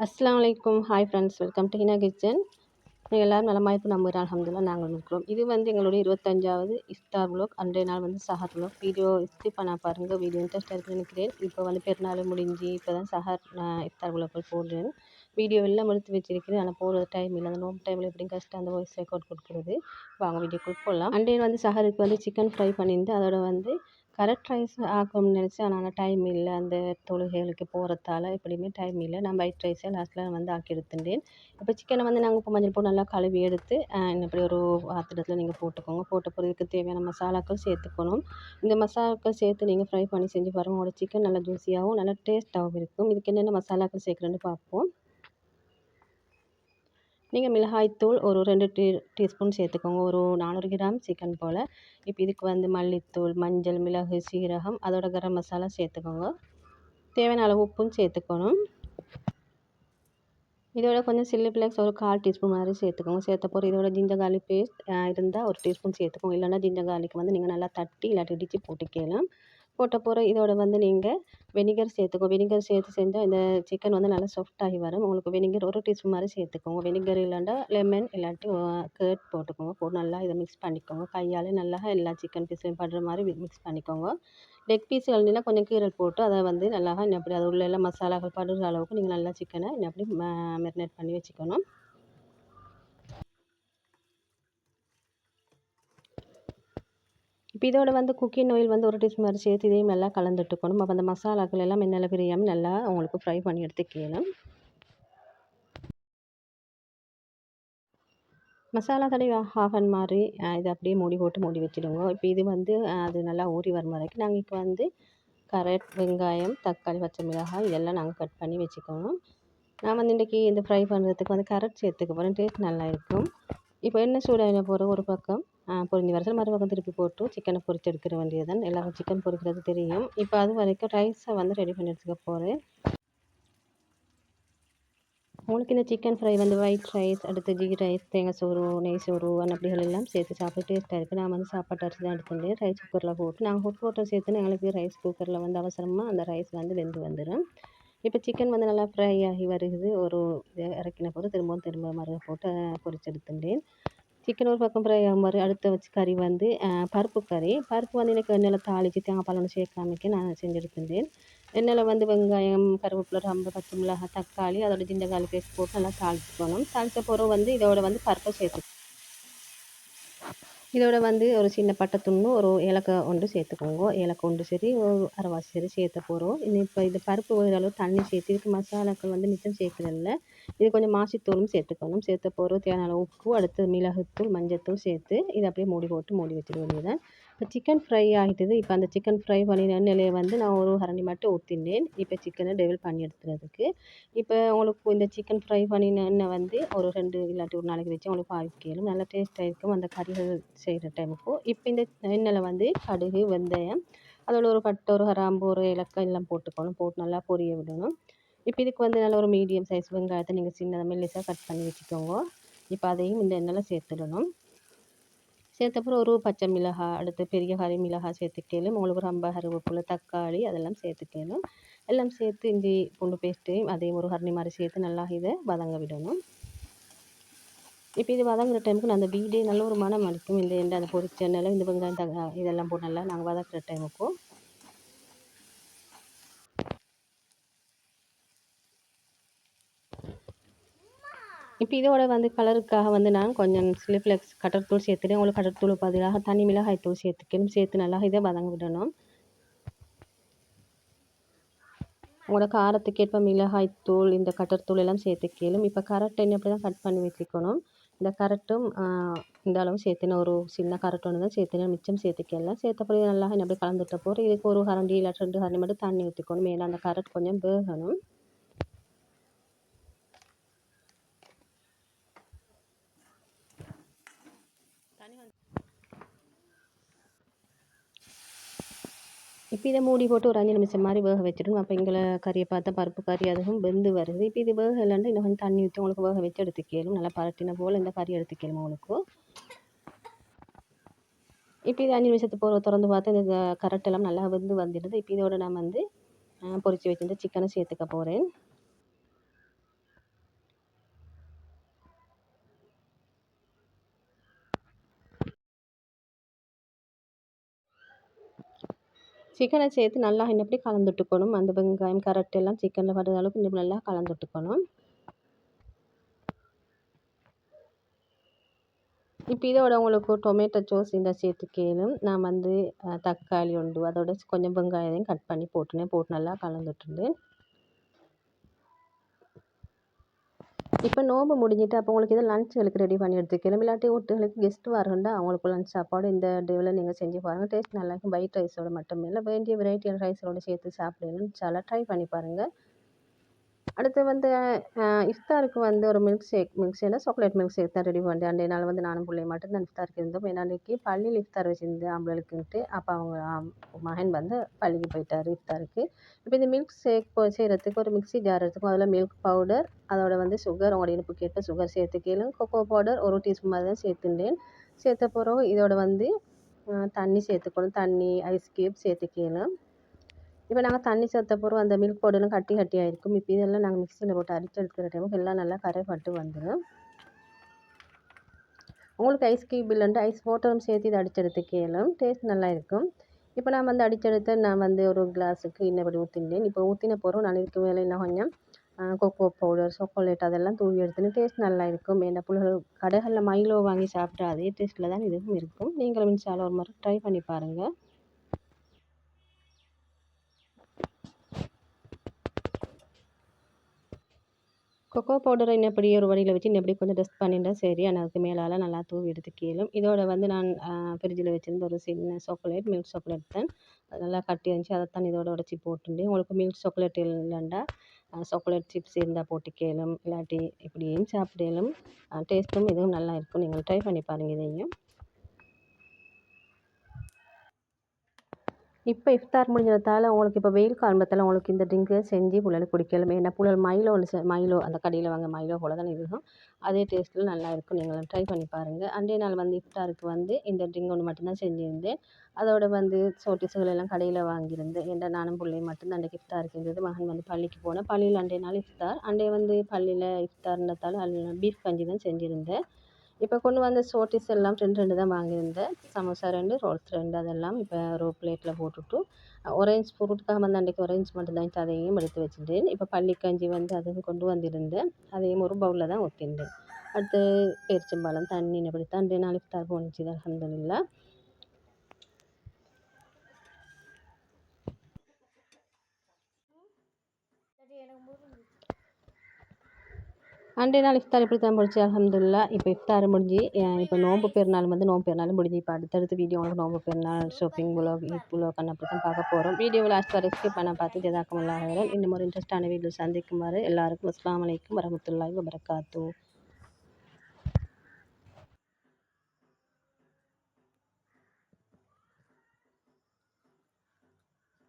அஸ்ஸலாமு அலைக்கும். Hi friends, welcome to Hina kitchen. நீங்கள் எல்லோரும் நலமா இருக்கும் நம்புகிறேன். அல்ஹம்துலில்லாஹ் நாங்களும் இருக்கிறோம். இது வந்து எங்களுடைய 25வது இஃப்தார் வ்ளாக். அன்றைய நாள் வந்து சஹர் வ்ளாக். வீடியோ ஸ்கிப் பண்ண பாருங்கள். வீடியோ இன்ட்ரெஸ்ட்டாக இருக்குன்னு நினைக்கிறேன். இப்போ வந்து பெருநாள் முடிஞ்சு இப்போ தான் சஹர் இஃப்தார் வ்ளாக் போடுறேன். வீடியோ எல்லாம் எடுத்து வச்சிருக்கிறேன். ஆனால் போடுற டைம் இல்லை. அந்த நோம்பு டைமில் எப்படியும் கஷ்டம் அந்த வாய்ஸ் ரெக்கார்ட் கொடுக்குறது. வாங்க வீடியோக்குள்ள போடலாம். அன்றைய வந்து சஹருக்கு வந்து சிக்கன் ஃப்ரை பண்ணியிருந்து அதோட வந்து கரெக்ட் ரைஸ் ஆக்கணும்னு நினச்சேன். ஆனால் டைம் இல்லை. அந்த தொழுகைகளுக்கு போகிறதால எப்படியுமே டைம் இல்லை. நான் ஒயிட் ரைஸை லாஸ்ட்டில் வந்து ஆக்கி எடுத்துட்டேன். இப்போ சிக்கனை வந்து நாங்கள் உப்பு மஞ்சள் போட்டு நல்லா கழுவி எடுத்து இப்படி ஒரு பாத்திரத்தில் நீங்கள் போட்டுக்கோங்க. போட்ட பிறகு இதுக்கு தேவையான மசாலாக்கள் சேர்த்துக்கணும். இந்த மசாலாக்கள் சேர்த்து நீங்கள் ஃப்ரை பண்ணி செஞ்சு பாருங்கள். உங்களோட சிக்கன் நல்லா ஜூஸியாகவும் நல்லா டேஸ்ட்டாகவும் இருக்கும். இதுக்கு என்னென்ன மசாலாக்கள் சேர்க்குறேன்னு பார்ப்போம். நீங்கள் மிளகாய்த்தூள் ஒரு 2 டீஸ்பூன் சேர்த்துக்கோங்க. ஒரு 400 கிராம் சிக்கன் போல். இப்போ இதுக்கு வந்து மல்லித்தூள், மஞ்சள், மிளகு, சீரகம், அதோட கரம் மசாலா சேர்த்துக்கோங்க. தேவையான அளவு உப்பும் சேர்த்துக்கணும். இதோட கொஞ்சம் சில்லி ஃப்ளேக்ஸ் ஒரு 1/4 டீஸ்பூன் மாதிரி சேர்த்துக்கோங்க. சேர்த்த போகிற இதோட ஜிஞ்சர் கார்லிக் பேஸ்ட் இருந்தால் ஒரு டீஸ்பூன் சேர்த்துக்கோங்க. இல்லைன்னா ஜிஞ்சர் கார்லிக் வந்து நீங்கள் நல்லா தட்டி இல்லாட்டி இடித்து போட்டுக்கலாம். போட்ட போகிற இதோட வந்து நீங்கள் வெனிகர் சேர்த்துக்கோங்க. வெனிகர் சேர்த்து செஞ்சால் இந்த சிக்கன் வந்து நல்லா சாஃப்டாகி வரும். உங்களுக்கு வெனிகர் ஒரு டீஸ்பூன் மாதிரி சேர்த்துக்கோங்க. வெனிகர் இல்லைன்னா லெமன் இல்லாட்டி கர்ட் போட்டுக்கோங்க. போட்டு நல்லா இதை மிக்ஸ் பண்ணிக்கோங்க. கையால் நல்லா எல்லா சிக்கன் பீஸ்லையும் படுற மாதிரி மிக்ஸ் பண்ணிக்கோங்க. லெக் பீஸுகள் கொஞ்சம் கீரல் போட்டு அதை வந்து நல்லா அப்படி அது உள்ள எல்லாம் மசாலாக்கள் படுற அளவுக்கு நீங்கள் நல்லா சிக்கனை அப்படி மேரினேட் பண்ணி வச்சுக்கணும். இப்போ இதோட வந்து குக்கிங் ஆயில் வந்து ஒரு டீஸ்பூன் மாதிரி சேர்த்து இதையும் நல்லா கலந்துட்டுக்கணும். அப்போ அந்த மசாலாக்கள் எல்லாம் எண்ணெயில் பிரியாமல் நல்லா உங்களுக்கு ஃப்ரை பண்ணி எடுத்துக்கலாம். மசாலா தடவி ஆஃபன் மாதிரி இதை அப்படியே மூடி போட்டு மூடி வச்சுடுங்க. இப்போ இது வந்து அது நல்லா ஊறி வரும் வரைக்கும் நாங்கள் இப்போ வந்து கேரட், வெங்காயம், தக்காளி, பச்சை மிளகாய் இதெல்லாம் நாங்கள் கட் பண்ணி வச்சுக்கணும். நான் வந்து இன்றைக்கி இந்த ஃப்ரை பண்ணுறதுக்கு வந்து கேரட் சேர்த்துக்க போகிறேன். டேஸ்ட் நல்லா இருக்கும். இப்போ எண்ணெய் சூடாக போகிற ஒரு பக்கம் பொரிஞ்சு வரச்சல் மறுபக்கம் திருப்பி போட்டு சிக்கனை பொரிச்சு எடுக்கிற வேண்டியதுதான். எல்லாரும் சிக்கன் பொரிக்கிறது தெரியும். இப்போ அது வரைக்கும் ரைஸை வந்து ரெடி பண்ணி எடுத்துக்க போகிறேன். உங்களுக்கு இந்த சிக்கன் ஃப்ரை வந்து ஒயிட் ரைஸ், அடுத்து ஜீ ரைஸ், தேங்காய் சோறு, நெய் சோறு அப்படிகள் எல்லாம் சேர்த்து சாப்பிட்டு டேஸ்ட்டாக இருக்குது. நான் வந்து சாப்பாட்டு அரிசி தான் எடுத்துட்டேன். ரைஸ் குக்கரில் போட்டு நாங்கள் ஹாட் வாட்டர் சேர்த்துன்னு எங்களுக்கு ரைஸ் குக்கரில் வந்து அவசரமாக அந்த ரைஸ் வந்து வெந்து வந்துடும். இப்போ சிக்கன் வந்து நல்லா ஃப்ரை ஆகி வருகுது. ஒரு இறக்கின போது திரும்ப மறு போட்டு பொரிச்சு எடுத்துட்டேன். சிக்கன் ஒரு பக்கம் ஃப்ரை ஆகும் மாதிரி அடுத்து வச்சு கறி வந்து பருப்பு கறி. பருப்பு வந்து எனக்கு எண்ணெயில் தாளித்து தேங்காய் பால் ஒன்று சேர்க்காமக்கே நான் செஞ்சு எடுத்துட்டேன். எண்ணெயில் வந்து வெங்காயம், கருவேப்பிலை, ரொம்ப பச்சை மிளகாய், தக்காளி, அதோட ஜிஞ்சர் கார்லிக் பேஸ்ட் போட்டு நல்லா தாளிச்சுக்கணும். தாளித்த பிறகு வந்து இதோட வந்து பருப்பை சேர்த்து இதோட வந்து ஒரு சின்ன பட்டை துண்டு, ஒரு ஏலக்காய் ஒன்று சேர்த்துக்கோங்க. ஏலக்காய் ஒன்று சரி, ஒரு அரைவாசி சரி சேர்த்த போகிறோம். இப்போ இது பருப்பு ஒரு அளவு தண்ணி சேர்த்து இதுக்கு மசாலாக்கள் வந்து மிச்சம் சேர்க்குறதில்ல. இது கொஞ்சம் மாசித்தூளும் சேர்த்துக்கணும். சேர்த்த போகிறோம் தேவையான அளவு உப்பு, அடுத்து மிளகுத்தூள், மஞ்சத்தூள் சேர்த்து இதை அப்படியே மூடி போட்டு மூடி வச்சிட வேண்டியதுதான். இப்போ சிக்கன் ஃப்ரை ஆகிட்டுது. இப்போ அந்த சிக்கன் ஃப்ரை பண்ணின எண்ணெயிலே வந்து நான் ஒரு கரண்டி மட்டும் ஊற்றினேன். இப்போ சிக்கனை டெவில் பண்ணி எடுத்துறதுக்கு. இப்போ உங்களுக்கு இந்த சிக்கன் ஃப்ரை பண்ணின எண்ணெய் வந்து ஒரு 2 இல்லாட்டி ஒரு நாளைக்கு வச்சு உங்களுக்கு பாவிக்கலும் நல்லா டேஸ்ட்டாக இருக்கும் அந்த கறிகள் செய்கிற டைமுக்கு. இப்போ இந்த எண்ணெயில் வந்து கடுகு, வெந்தயம், அதோட ஒரு பட்டை, ஒரு கிராம்பு, ஒரு ஏலக்காய் எல்லாம் போட்டுக்கணும். போட்டு நல்லா பொரிய விடணும். இப்போ இதுக்கு வந்து நல்ல ஒரு மீடியம் சைஸ் வெங்காயத்தை நீங்கள் சின்னதாக மெல்லிசாக கட் பண்ணி வச்சுக்கோங்க. இப்போ அதையும் இந்த எண்ணெயில் சேர்த்துடணும். சேர்த்தப்புறம் ஒரு பச்சை மிளகாய், அடுத்து பெரிய கறி மிளகாய் சேர்த்துக்கலும். உங்களுக்கு ரொம்ப கருவேப்பிலை, தக்காளி அதெல்லாம் சேர்த்துக்கலும். எல்லாம் சேர்த்து இஞ்சி பூண்டு பேஸ்ட்டையும் அதையும் ஒரு கரண்டி மாதிரி சேர்த்து நல்லா இதை வதங்க விடணும். இப்போ இது வதங்குற டைமுக்கு நான் அந்த வீடே நல்ல ஒரு மனம் அடிக்கும். இந்த எண்ணெய் அந்த பொரிச்ச எண்ணெயில் இந்த வெங்காயம் இதெல்லாம் போட்டு நல்லா நாங்கள் வதக்குற டைமுக்கு இப்போ இதோட வந்து கலருக்காக வந்து நான் கொஞ்சம் சில்லி ஃப்ளேக்ஸ் கடற்தூள் சேர்த்துட்டு உங்களுக்கு கடற்தூள் பதிலாக தனி மிளகாய் தூள் சேர்த்துக்கணும். சேர்த்து நல்லா இதை வதங்க விடணும். உங்களோட காரத்துக்கேற்ப மிளகாய் தூள், இந்த கடற்தூள் எல்லாம் சேர்த்துக்கலும். இப்போ கரெக்ட் எண்ணெய் அப்படி தான் கட் பண்ணி வச்சுக்கணும். இந்த கரெக்டும் இந்த அளவு சேர்த்துன ஒரு சின்ன கரெக்ட் ஒன்று தான் சேர்த்துன மிச்சம் சேர்த்துக்கலாம். சேர்த்த பிறகு நல்லா அப்படி கலந்துட்ட போகிற இதுக்கு ஒரு கரண்டி இல்லை 2 கரண்டி மட்டும் தண்ணி ஊற்றிக்கணும். மேலே அந்த கரெக்ட் கொஞ்சம் வேகணும். இப்போ இதை மூடி போட்டு ஒரு 5 நிமிஷம் மாதிரி வேக வச்சிடணும். அப்போ எங்களை கறியை பார்த்தா பருப்பு கறி அதுவும் வெந்து வருது. இப்போ இது வேக இல்லைன்னா இன்னும் கொஞ்சம் தண்ணி ஊற்றி உங்களுக்கு வேக வச்சு எடுத்துக்கலும். நல்லா பரட்டின போல் இந்த கறி எடுத்துக்கலும் உங்களுக்கு. இப்போ இது 5 நிமிஷத்துக்கு திறந்து பார்த்து இந்த கரெக்டெல்லாம் நல்லா வெந்து வந்துடுது. இப்போ இதோட நான் வந்து பொரிச்சு வச்சிருந்த சிக்கனை சேர்த்துக்க போகிறேன். சிக்கனை சேர்த்து நல்லா இன்னப்படி கலந்துட்டுக்கணும். அந்த வெங்காயம், கரட் எல்லாம் சிக்கனில் வர்ற அளவுக்கு இன்னும் நல்லா கலந்துட்டுக்கணும். இப்போ இதோட உங்களுக்கு டொமேட்டோ சோஸ் இந்த சேர்த்துக்கலும். நான் வந்து தக்காளி உண்டு அதோட கொஞ்சம் வெங்காயத்தையும் கட் பண்ணி போட்டு நல்லா கலந்துட்டுருந்து. இப்போ நோம்பு முடிஞ்சிட்டு அப்போ உங்களுக்கு இதை லஞ்சுகளுக்கு ரெடி பண்ணி எடுத்துக்கலாம். இல்லாட்டி வீட்டுகளுக்கு கெஸ்ட் வரண்டா அவங்களுக்கு லஞ்ச் சாப்பாடு இந்த டேவில் நீங்கள் செஞ்சு பாருங்கள். டேஸ்ட் நல்லா இருக்கும். ஒயிட் ரைஸோட மட்டும் இல்லை, வேண்டிய வெரைட்டியான ரைஸோடு சேர்த்து சாப்பிடணும். நல்லா ட்ரை பண்ணி பாருங்கள். அடுத்து வந்து இஃப்தாருக்கு வந்து ஒரு மில்க் ஷேக்னா சாக்லேட் மில்க் ஷேக் தான் ரெடி பண்ணேன். அன்றைய நாள் வந்து நானும் பிள்ளைய மட்டும் தான் இஃப்தாருக்கு இருந்தோம். ஏன்னா அன்றைக்கி பள்ளியில் இஃப்தார் வச்சுருந்தேன் ஆம்பளுக்குன்ட்டு. அப்போ அவங்க மகன் வந்து பள்ளிக்கு போயிட்டார் இஃப்தாருக்கு. இப்போ இந்த மில்க் ஷேக் செய்கிறதுக்கு ஒரு மிக்ஸி ஜார் எடுத்துக்கும். அதில் மில்க் பவுடர், அதோட வந்து சுகர், உங்களோட இனிப்புக்கேற்ப சுகர் சேர்த்துக்கலும். கொக்கோ பவுடர் 1 டீஸ்பூன் மாதிரி தான் சேர்த்துட்டேன். சேர்த்த பிறகு இதோட வந்து தண்ணி சேர்த்துக்கணும். தண்ணி, ஐஸ் க்யூப் சேர்த்துக்கலும். இப்போ நாங்கள் தண்ணி சேர்த்த பிறகு அந்த மில்க் பவுடர்லாம் கட்டி கட்டியாக இருக்கும். இப்போ இதெல்லாம் நாங்கள் மிக்சியில் போட்டு அடித்து எடுக்கிற டைமுக்கு எல்லாம் நல்லா கரைப்பட்டு வந்துடும். உங்களுக்கு ஐஸ் க்யூப் இல்லைன்ட்டு ஐஸ் வாட்டரும் சேர்த்து இதை அடித்து எடுத்துக்கலாம். டேஸ்ட் நல்லா இருக்கும். இப்போ நான் வந்து அடித்தெடுத்து நான் வந்து ஒரு கிளாஸுக்கு இன்னபடி ஊற்றினேன். இப்போ ஊற்றின பிறகு நான் இதுக்கு மேலே இன்னும் கொஞ்சம் கொக்கோ பவுடர், சாக்லேட் அதெல்லாம் தூவி எடுத்துன்னு டேஸ்ட் நல்லா இருக்கும். என்ன புள்ளைகள் கடைகளில் மைலோ வாங்கி சாப்பிட்ற அதே டேஸ்ட்டில் தான் இதுவும் இருக்கும். நீங்களும் இன்ஷால்லா ஒரு முறை ட்ரை பண்ணி பாருங்கள். கொக்கோ பவுடரை இன்னப்படி ஒரு வடியில் வச்சு இன்னப்படி கொஞ்சம் டஸ்ட் பண்ணிட்டா சரி. ஆனால் அதுக்கு மேலால் நல்லா தூவி எடுத்துக்கலும். இதோட வந்து நான் ஃப்ரிட்ஜில் வச்சுருந்த ஒரு சின்ன சாக்லேட், மில்க் சாக்லேட் தான். அது நல்லா கட்டி இருந்துச்சு. அதைத்தான் இதோட உடச்சி போட்டுட்டேன். உங்களுக்கு மில்க் சாக்லேட் இல்லைண்டா சாக்லேட் சிப்ஸ் இருந்தால் போட்டுக்கலும். இல்லாட்டி இப்படியும் சாப்பிடலும். டேஸ்ட்டும் இதுவும் நல்லா இருக்கும். நீங்கள் ட்ரை பண்ணி பாருங்கள் இதையும். இப்போ இஃப்தார் முடிஞ்சதால் உங்களுக்கு இப்போ வெயில் காலத்தில் உங்களுக்கு இந்த ட்ரிங்க்கை செஞ்சு புள்ளைகளுக்கு குடிக்கலாம். ஏன்னா புள்ளைகள் மைலோ அந்த கடையில் வாங்க மைலோ போல தான் இதுவும் அதே டேஸ்ட்டில் நல்லா இருக்கும். நீங்களும் ட்ரை பண்ணி பாருங்கள். அன்றைய நாள் வந்து இஃப்தாருக்கு வந்து இந்த ட்ரிங்க் ஒன்று மட்டும்தான் செஞ்சுருந்தேன். அதோட வந்து சோட்டிஸுகள் எல்லாம் கடையில் வாங்கியிருந்தேன். ஏன்னா நானும் பிள்ளையும் மட்டும்தான் அன்றைக்கி இஃப்தாருக்கு இருந்தது. மகன் வந்து பள்ளிக்கு போனேன். பள்ளியில் அன்றைய நாள் இஃப்தார். அன்றைய வந்து பள்ளியில் இஃப்தார்ன்றதால பீஃப் கஞ்சி தான் செஞ்சுருந்தேன். இப்போ கொண்டு வந்த சோட்டிஸ் எல்லாம் 2 தான் வாங்கியிருந்தேன். சமோசா 2, ரோல்ஸ் 2 அதெல்லாம் இப்போ ஒரு பிளேட்டில் போட்டுட்டு ஆரஞ்ச் ஃப்ரூட்டுக்காக வந்து அன்றைக்கி ஆரஞ்ச் மட்டும்தான் அதையும் எடுத்து வச்சுட்டேன். இப்போ பள்ளிக்கஞ்சி வந்து அதுவும் கொண்டு வந்திருந்தேன். அதையும் ஒரு பவுலில் தான் ஊற்றிருந்தேன். அடுத்து பேரிச்சம்பழம், தண்ணி இப்படித்தான் 2 நாள் இஃப்தார் போணுச்சு அல்ஹம்துலில்லாஹ். அன்றைய நாள் இஃப்தார் இப்படி தான் முடிச்சு அல்ஹம்துலில்லாஹ். இப்போ இஃப்தார் முடிஞ்சு இப்போ நோன்பு பெருநாள் வந்து நோன்பு பெருநாள் முடிஞ்சு இப்போ அடுத்தடுத்த வீடியோ உங்களுக்கு நோன்பு பெருநாள் ஷாப்பிங் புலாக், ஈத் புலாக் அப்படி தான் பார்க்க போகிறோம். வீடியோ லாஸ்ட் வரை ஸ்கிப் பண்ண பார்த்து ஜஸாக்கமுல்லாஹ் ஹைரன். இன்னும் ஒரு இன்ட்ரெஸ்டான வீடியோ சந்திக்கும் வரை எல்லாருக்கும் அஸ்ஸலாமு அலைக்கும் வரஹ்மத்துல்லாஹி வபரகாத்துஹு.